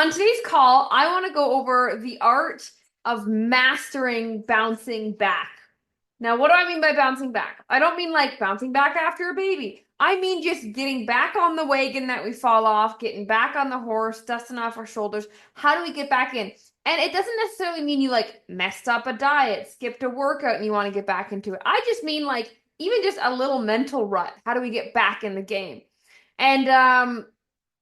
On today's call, I want to go over the art of mastering bouncing back. Now, what do I mean by bouncing back? I don't mean like bouncing back after a baby. I mean just getting back on the wagon that we fall off, getting back on the horse, dusting off our shoulders. How do we get back in? And it doesn't necessarily mean you like messed up a diet, skipped a workout, and you want to get back into it. I just mean like even just a little mental rut. How do we get back in the game? And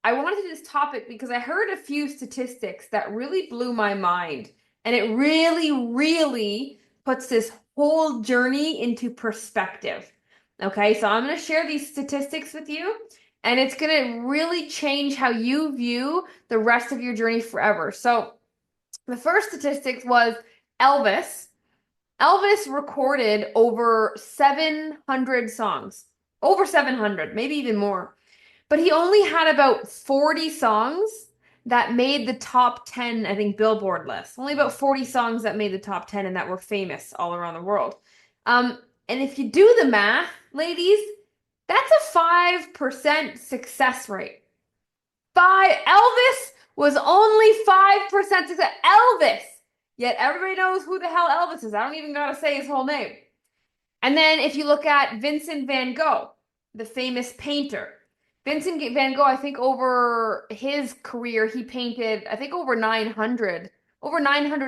I wanted to do this topic because I heard a few statistics that really blew my mind. And it really puts this whole journey into perspective. Okay, so I'm going to share these statistics with you, and it's going to really change how you view the rest of your journey forever. So, the first statistic was Elvis. Elvis recorded over 700 songs, over 700, maybe even more. But he only had about 40 songs that made the top 10, I think, Billboard list. Only about 40 songs that made the top 10 and that were famous all around the world. And if you do the math, ladies, that's a 5% success rate. Elvis was only 5% success. Elvis! Yet everybody knows who the hell Elvis is. I don't even gotta say his whole name. And then if you look at Vincent van Gogh, the famous painter, Vincent van Gogh, I think over his career, he painted, I think over 900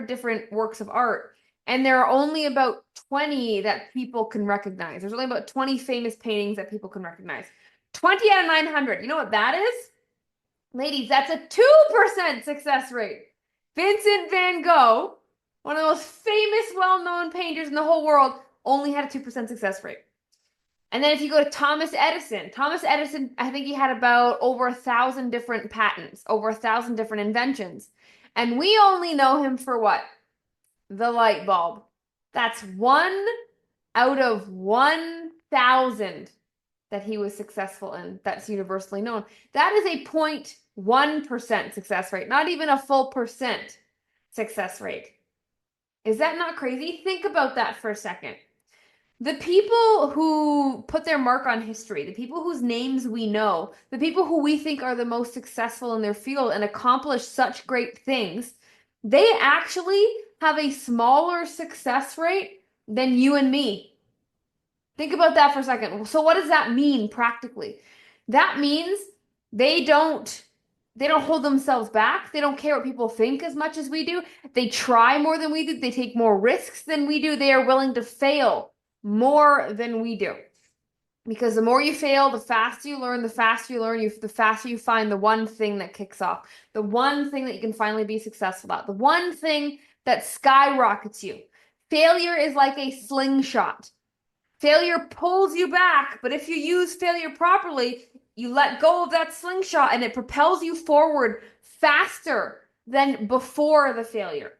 different works of art. And there are only about 20 that people can recognize. There's only about 20 famous paintings that people can recognize. 20 out of 900. You know what that is? Ladies, that's a 2% success rate. Vincent van Gogh, one of the most famous, well-known painters in the whole world, only had a 2% success rate. And then if you go to Thomas Edison, I think he had about over 1,000 different patents, over 1,000 different inventions. And we only know him for what? The light bulb. That's 1 out of 1,000 that he was successful in. That's universally known. That is a 0.1% success rate, not even a full percent success rate. Is that not crazy? Think about that for a second. The people who put their mark on history, the people whose names we know, the people who we think are the most successful in their field and accomplish such great things, they actually have a smaller success rate than you and me. Think about that for a second. So what does that mean practically? That means they don't hold themselves back. They don't care what people think as much as we do. They try more than we do. They take more risks than we do. They are willing to fail more than we do. Because the more you fail, the faster you learn, the faster you find the one thing that kicks off, the one thing that you can finally be successful at, the one thing that skyrockets you. Failure is like a slingshot. Failure pulls you back, but if you use failure properly, you let go of that slingshot and it propels you forward faster than before the failure.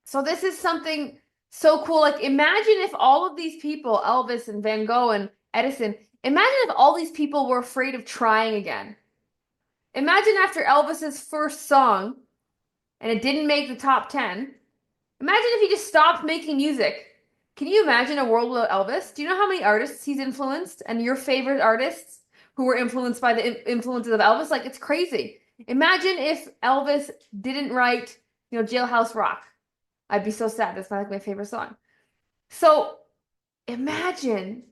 So this is something so cool. Like imagine if all of these people, Elvis and Van Gogh and Edison, imagine if all these people were afraid of trying again. Imagine after Elvis's first song and it didn't make the top 10. Imagine if he just stopped making music. Can you imagine a world without Elvis? Do you know how many artists he's influenced and your favorite artists who were influenced by the influences of Elvis? Like it's crazy. Imagine if Elvis didn't write, Jailhouse Rock. I'd be so sad. That's like my favorite song. So imagine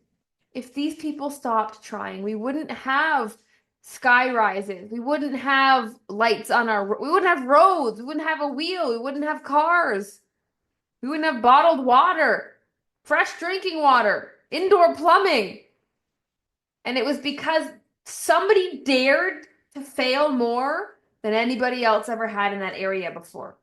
if these people stopped trying. We wouldn't have sky rises. We wouldn't have lights on we wouldn't have roads. We wouldn't have a wheel. We wouldn't have cars. We wouldn't have bottled water, fresh drinking water, indoor plumbing. And it was because somebody dared to fail more than anybody else ever had in that area before.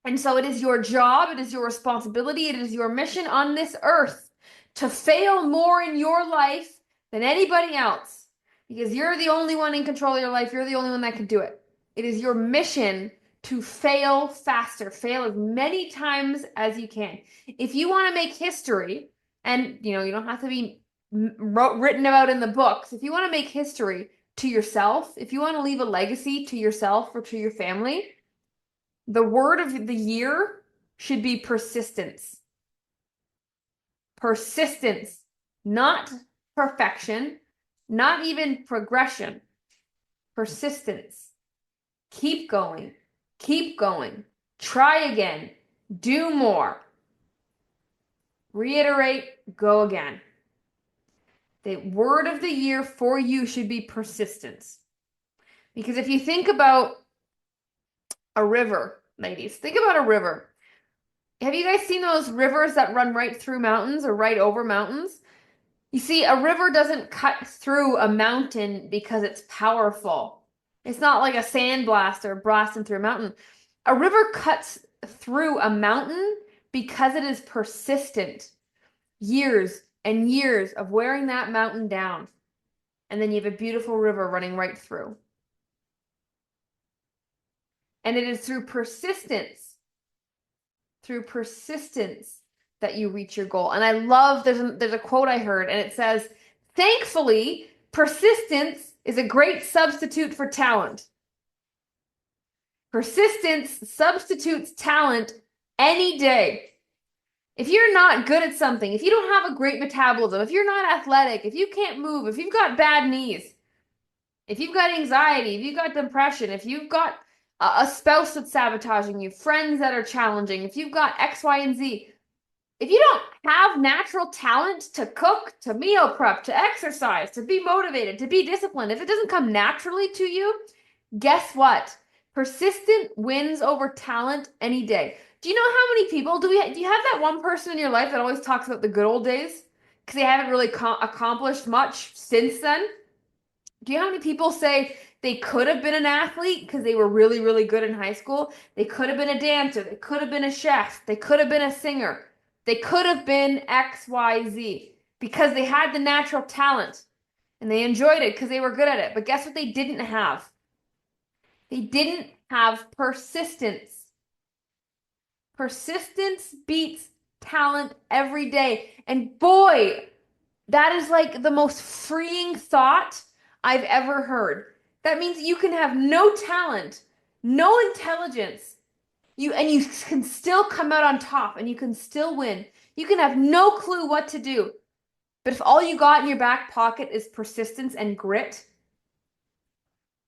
And so it is your job, it is your responsibility, it is your mission on this earth to fail more in your life than anybody else. Because you're the only one in control of your life. You're the only one that can do it. It is your mission to fail faster, fail as many times as you can. If you want to make history, and you don't have to be written about in the books, if you want to make history to yourself, if you want to leave a legacy to yourself or to your family, the word of the year should be persistence. Persistence, not perfection, not even progression. Persistence. keep going, keep going, try again, do more, reiterate, go again. The word of the year for you should be persistence. Because if you think about a river, ladies, think about a river. Have you guys seen those rivers that run right through mountains or right over mountains? You see, a river doesn't cut through a mountain because it's powerful. It's not like a sandblaster blasting through a mountain. A river cuts through a mountain because it is persistent. Years and years of wearing that mountain down. And then you have a beautiful river running right through. And it is through persistence that you reach your goal. And I love, there's a quote I heard, and it says, thankfully, persistence is a great substitute for talent. Persistence substitutes talent any day. If you're not good at something, if you don't have a great metabolism, if you're not athletic, if you can't move, if you've got bad knees, if you've got anxiety, if you've got depression, if you've got a spouse that's sabotaging you, friends that are challenging, if you've got X, Y, and Z, if you don't have natural talent to cook, to meal prep, to exercise, to be motivated, to be disciplined, if it doesn't come naturally to you, guess what? Persistent wins over talent any day. Do you know how many people do you have that one person in your life that always talks about the good old days because they haven't really accomplished much since then? Do you know how many people say they could have been an athlete because they were really, really good in high school? They could have been a dancer. They could have been a chef. They could have been a singer. They could have been X, Y, Z because they had the natural talent and they enjoyed it because they were good at it. But guess what they didn't have? They didn't have persistence. Persistence beats talent every day. And boy, that is like the most freeing thought I've ever heard. That means you can have no talent, no intelligence, you can still come out on top and you can still win. You can have no clue what to do. But if all you got in your back pocket is persistence and grit,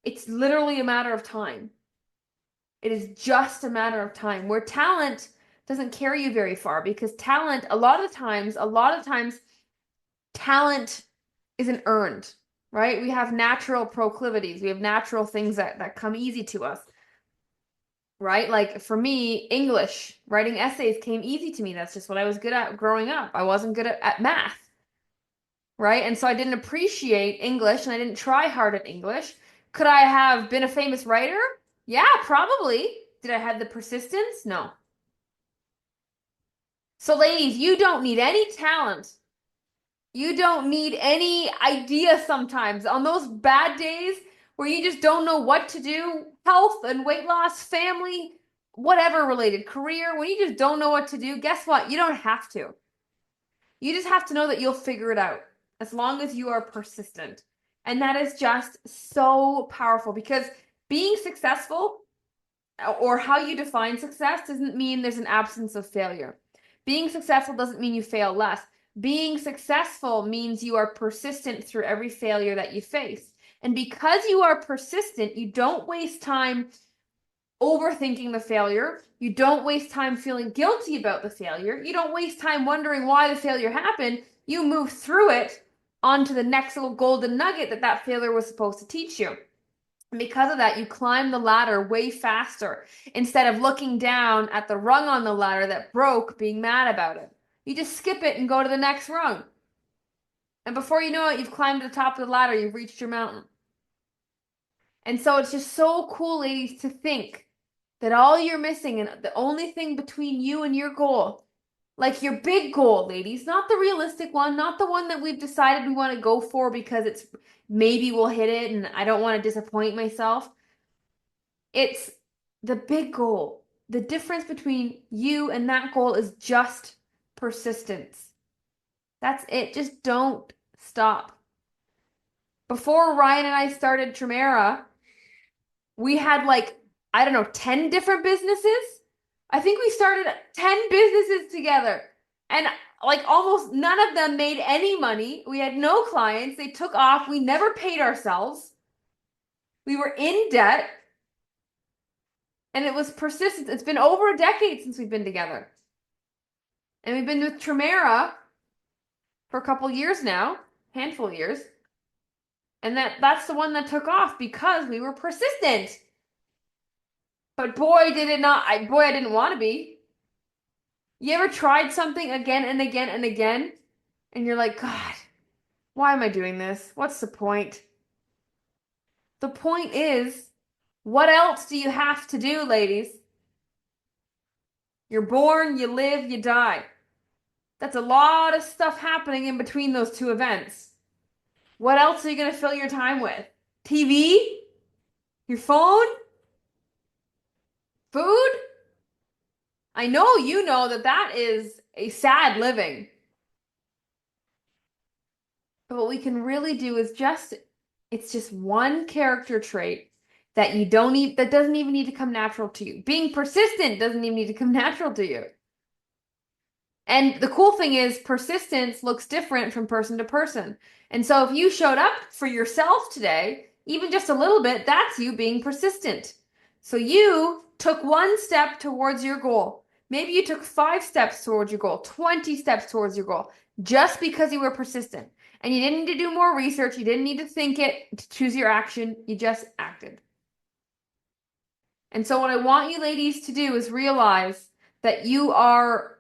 it's literally a matter of time. It is just a matter of time. Where talent doesn't carry you very far because talent, a lot of times, talent isn't earned, right? We have natural proclivities. We have natural things that come easy to us, right? Like for me, English, writing essays came easy to me. That's just what I was good at growing up. I wasn't good at math, right? And so I didn't appreciate English and I didn't try hard at English. Could I have been a famous writer? Yeah, probably. Did I have the persistence? No. So ladies, you don't need any talent. You don't need any idea sometimes. On those bad days where you just don't know what to do, health and weight loss, family, whatever related, career, when you just don't know what to do, guess what? You don't have to. You just have to know that you'll figure it out as long as you are persistent. And that is just so powerful because being successful or how you define success doesn't mean there's an absence of failure. Being successful doesn't mean you fail less. Being successful means you are persistent through every failure that you face. And because you are persistent, you don't waste time overthinking the failure. You don't waste time feeling guilty about the failure. You don't waste time wondering why the failure happened. You move through it onto the next little golden nugget that failure was supposed to teach you. And because of that, you climb the ladder way faster instead of looking down at the rung on the ladder that broke, being mad about it. You just skip it and go to the next rung. And before you know it, you've climbed to the top of the ladder, you've reached your mountain. And so it's just so cool, ladies, to think that all you're missing and the only thing between you and your goal, like your big goal, ladies, not the realistic one, not the one that we've decided we want to go for because it's maybe we'll hit it and I don't want to disappoint myself. It's the big goal. The difference between you and that goal is just persistence. That's it. Just don't stop. Before Ryan and I started Tremera, we had like, I don't know, 10 different businesses. I think we started 10 businesses together. And like almost none of them made any money. We had no clients. They took off. We never paid ourselves. We were in debt. And it was persistent. It's been over a decade since we've been together. And we've been with Tremera for a couple years now, handful of years. And that's the one that took off because we were persistent. But boy, did it not, I didn't want to be. You ever tried something again and again and again, and you're like, God, why am I doing this? What's the point? The point is, what else do you have to do, ladies? You're born, you live, you die. That's a lot of stuff happening in between those two events. What else are you going to fill your time with? TV? Your phone? Food? I know you know that is a sad living. But what we can really do is it's just one character trait that you don't need, that doesn't even need to come natural to you. Being persistent doesn't even need to come natural to you. And the cool thing is persistence looks different from person to person. And so if you showed up for yourself today, even just a little bit, that's you being persistent. So you took one step towards your goal. Maybe you took 5 steps towards your goal, 20 steps towards your goal, just because you were persistent. And you didn't need to do more research. You didn't need to think it to choose your action. You just acted. And so what I want you ladies to do is realize that you are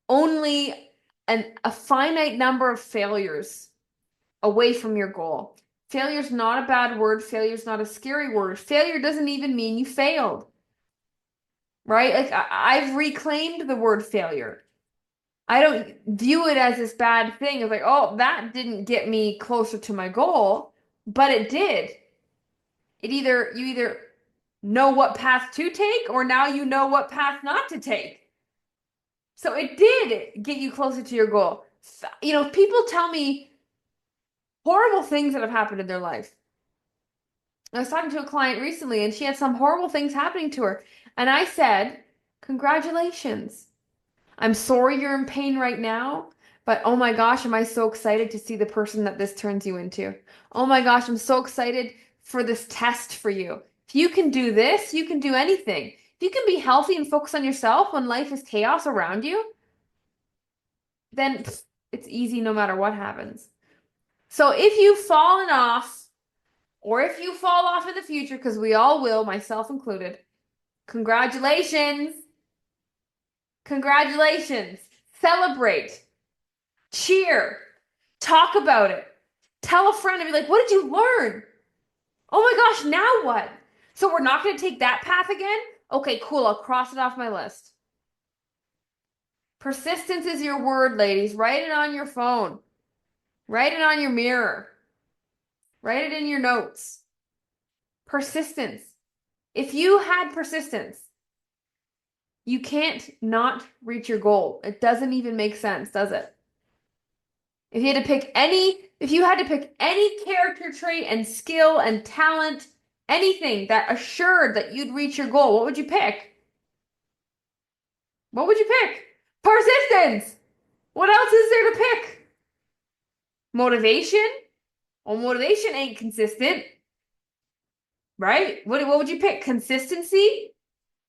only a finite number of failures away from your goal. Failure's not a bad word. Failure's not a scary word. Failure doesn't even mean you failed. Right? Like I've reclaimed the word failure. I don't view it as this bad thing. It's like, oh, that didn't get me closer to my goal, but it did. You either know what path to take, or now you know what path not to take. So it did get you closer to your goal. You know, people tell me horrible things that have happened in their life. I was talking to a client recently and she had some horrible things happening to her. And I said, congratulations. I'm sorry you're in pain right now, but oh my gosh, am I so excited to see the person that this turns you into. Oh my gosh, I'm so excited for this test for you. If you can do this, you can do anything. If you can be healthy and focus on yourself when life is chaos around you, then it's easy no matter what happens. So if you've fallen off, or if you fall off in the future, because we all will, myself included, congratulations. Congratulations. Celebrate. Cheer. Talk about it. Tell a friend and be like, what did you learn? Oh my gosh, now what? So we're not going to take that path again? Okay, cool. I'll cross it off my list. Persistence is your word, ladies. Write it on your phone. Write it on your mirror. Write it in your notes. Persistence. If you had persistence, you can't not reach your goal. It doesn't even make sense, does it? If you had to pick any character trait and skill and talent, anything that assured that you'd reach your goal, what would you pick? What would you pick? Persistence! What else is there to pick? Motivation? Well, motivation ain't consistent. Right? What would you pick? Consistency?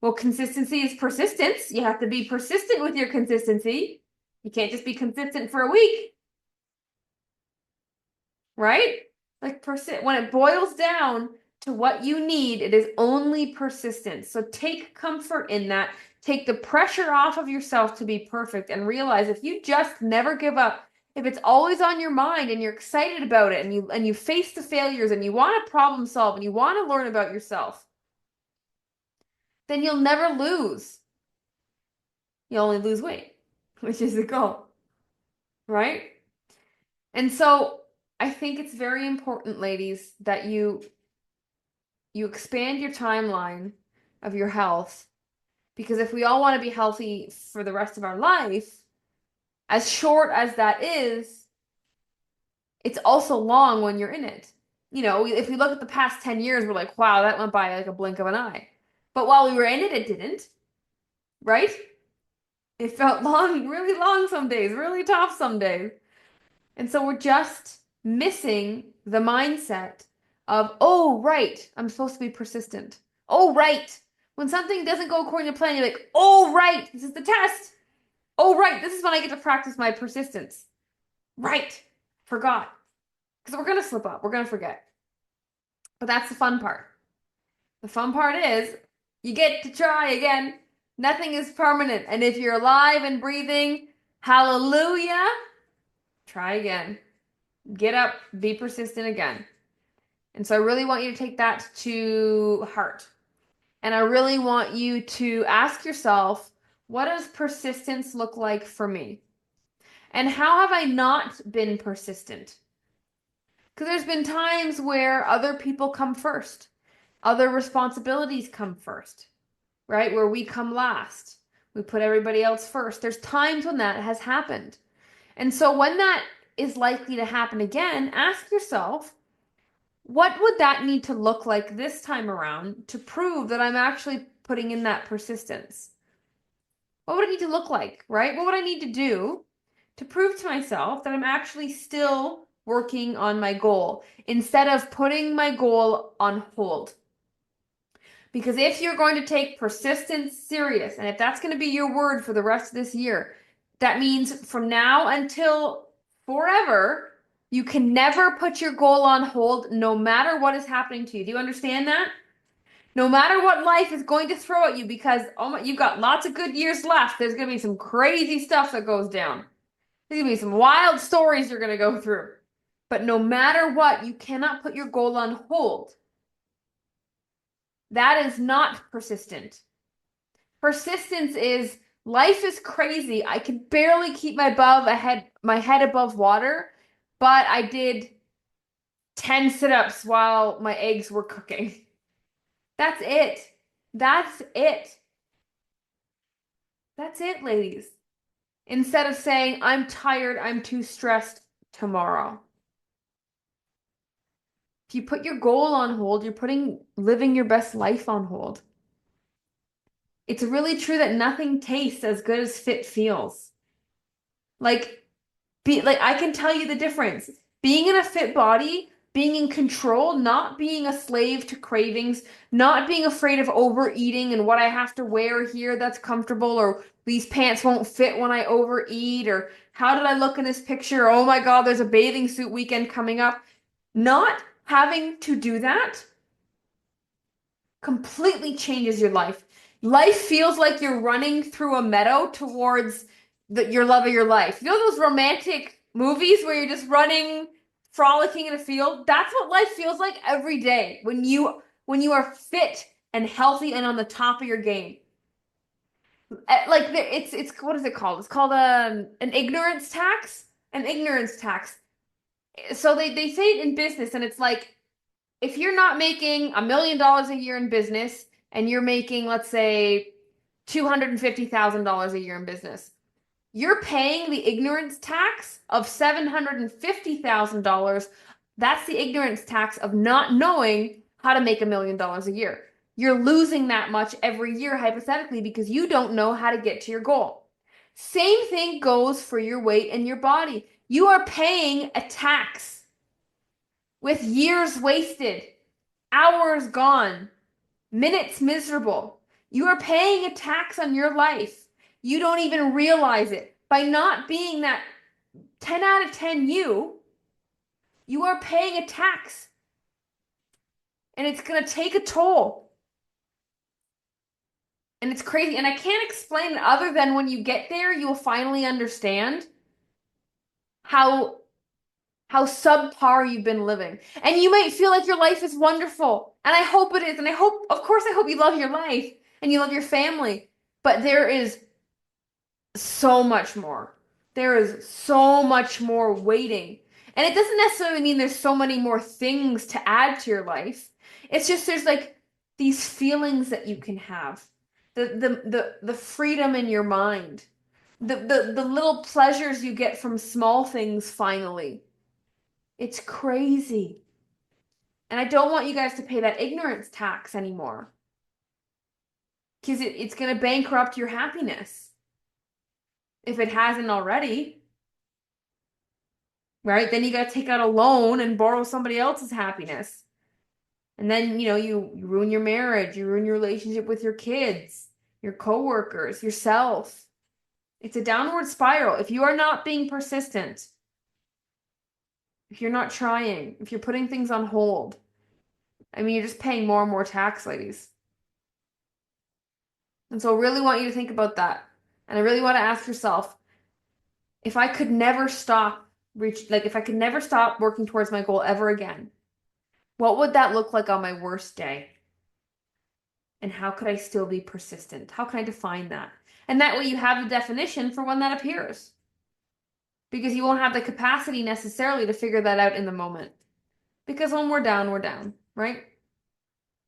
Well, consistency is persistence. You have to be persistent with your consistency. You can't just be consistent for a week. Right? Like when it boils down to what you need, it is only persistence. So take comfort in that. Take the pressure off of yourself to be perfect and realize if you just never give up, if it's always on your mind and you're excited about it and you face the failures and you want to problem solve and you want to learn about yourself, then you'll never lose. You'll only lose weight, which is the goal. Right? And so I think it's very important, ladies, that you expand your timeline of your health, because if we all want to be healthy for the rest of our life, as short as that is, it's also long when you're in it. You know, if we look at the past 10 years, we're like, wow, that went by like a blink of an eye. But while we were in it, it didn't. Right? It felt long, really long some days, really tough some days. And so we're just missing the mindset of, oh, right, I'm supposed to be persistent. Oh, right, When something doesn't go according to plan, you're like, oh, right, this is the test. Oh, right, this is when I get to practice my persistence. Right, forgot. Because we're going to slip up, we're going to forget. But that's the fun part. The fun part is you get to try again. Nothing is permanent. And if you're alive and breathing, hallelujah, try again. Get up, be persistent again. And so I really want you to take that to heart. And I really want you to ask yourself, what does persistence look like for me? And how have I not been persistent? Because there's been times where other people come first, other responsibilities come first, right? Where we come last. We put everybody else first. There's times when that has happened. And so when that is likely to happen again, ask yourself, what would that need to look like this time around to prove that I'm actually putting in that persistence? What would it need to look like, right? What would I need to do to prove to myself that I'm actually still working on my goal instead of putting my goal on hold? Because if you're going to take persistence serious, and if that's going to be your word for the rest of this year, that means from now until forever, you can never put your goal on hold no matter what is happening to you. Do you understand that? No matter what life is going to throw at you, because oh my, you've got lots of good years left. There's going to be some crazy stuff that goes down. There's going to be some wild stories you're going to go through. But no matter what, you cannot put your goal on hold. That is not persistent. Persistence is life is crazy. I can barely keep my head above water, but I did 10 sit-ups while my eggs were cooking. That's it. That's it. That's it, ladies. Instead of saying, I'm tired, I'm too stressed tomorrow. If you put your goal on hold, you're putting living your best life on hold. It's really true that nothing tastes as good as fit feels. Like, I can tell you the difference. Being in a fit body, being in control, not being a slave to cravings, not being afraid of overeating and what I have to wear here that's comfortable, or these pants won't fit when I overeat, or how did I look in this picture? Oh my God, there's a bathing suit weekend coming up. Not having to do that completely changes your life. Life feels like you're running through a meadow towards your love of your life. You know those romantic movies where you're just running, frolicking in a field? That's what life feels like every day when you are fit and healthy and on the top of your game. Like it's what is it called? It's called an ignorance tax. An ignorance tax. So they say it in business, and it's like if you're not making $1 million a year in business and you're making, let's say, $250,000 a year in business, you're paying the ignorance tax of $750,000. That's the ignorance tax of not knowing how to make $1 million a year. You're losing that much every year, hypothetically, because you don't know how to get to your goal. Same thing goes for your weight and your body. You are paying a tax with years wasted, hours gone, minutes miserable. You are paying a tax on your life. You don't even realize it. By not being that 10 out of 10 you are paying a tax. And it's going to take a toll. And it's crazy. And I can't explain it other than when you get there, you will finally understand how subpar you've been living. And you might feel like your life is wonderful. And I hope it is. And of course, I hope you love your life and you love your family. But there is so much more. There is so much more waiting. And it doesn't necessarily mean there's so many more things to add to your life. It's just there's like these feelings that you can have. The freedom in your mind. The little pleasures you get from small things finally. It's crazy. And I don't want you guys to pay that ignorance tax anymore. Because it's going to bankrupt your happiness. If it hasn't already. Right? Then you got to take out a loan and borrow somebody else's happiness. And then, you ruin your marriage, you ruin your relationship with your kids, your coworkers, yourself. It's a downward spiral. If you are not being persistent, if you're not trying, if you're putting things on hold, you're just paying more and more tax, ladies. And so I really want you to think about that. And I really want to ask yourself, if I could never stop if I could never stop working towards my goal ever again, what would that look like on my worst day? And how could I still be persistent? How can I define that? And that way you have the definition for when that appears. Because you won't have the capacity necessarily to figure that out in the moment. Because when we're down, right?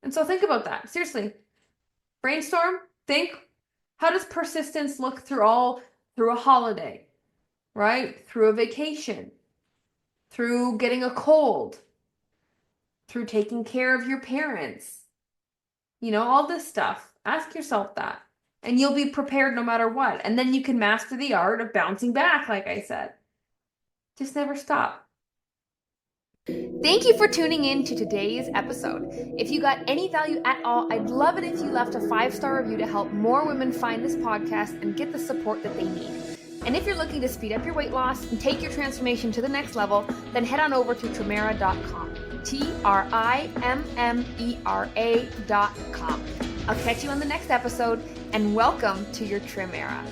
And so think about that. Seriously. Brainstorm, think, how does persistence look through a holiday, right? Through a vacation, through getting a cold, through taking care of your parents, all this stuff. Ask yourself that, and you'll be prepared no matter what. And then you can master the art of bouncing back, like I said. Just never stop. Thank you for tuning in to today's episode. If you got any value at all, I'd love it if you left a 5-star review to help more women find this podcast and get the support that they need. And if you're looking to speed up your weight loss and take your transformation to the next level, then head on over to Trimera.com. TRIMMERA.com. I'll catch you on the next episode, and welcome to your Trim Era.